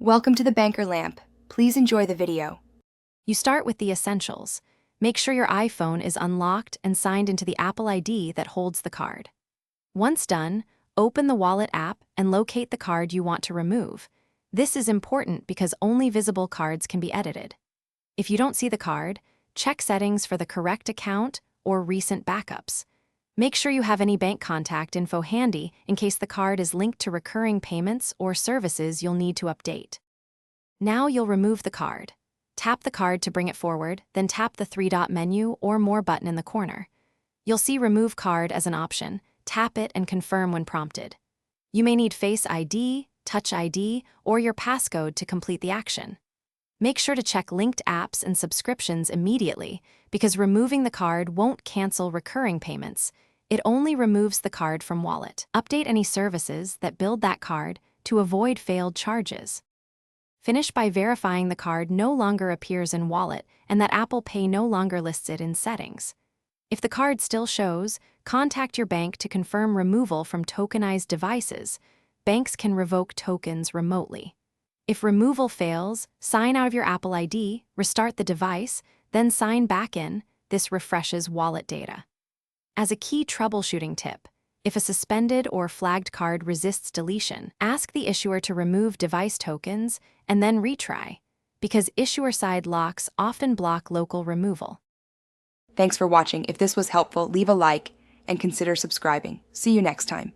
Welcome to the Banker Lamp. Please enjoy the video. You start with the essentials. Make sure your iPhone is unlocked and signed into the Apple ID that holds the card. Once done, open the Wallet app and locate the card you want to remove. This is important because only visible cards can be edited. If you don't see the card, check settings for the correct account or recent backups. Make sure you have any bank contact info handy in case the card is linked to recurring payments or services you'll need to update. Now you'll remove the card. Tap the card to bring it forward, then tap the three-dot menu or More button in the corner. You'll see Remove Card as an option. Tap it and confirm when prompted. You may need Face ID, Touch ID, or your passcode to complete the action. Make sure to check linked apps and subscriptions immediately because removing the card won't cancel recurring payments. It only removes the card from Wallet. Update any services that build that card to avoid failed charges. Finish by verifying the card no longer appears in Wallet and that Apple Pay no longer lists it in settings. If the card still shows, contact your bank to confirm removal from tokenized devices. Banks can revoke tokens remotely. If removal fails, sign out of your Apple ID, restart the device, then sign back in. This refreshes wallet data. As a key troubleshooting tip, if a suspended or flagged card resists deletion, ask the issuer to remove device tokens and then retry, because issuer-side locks often block local removal. Thanks for watching. If this was helpful, leave a like and consider subscribing. See you next time.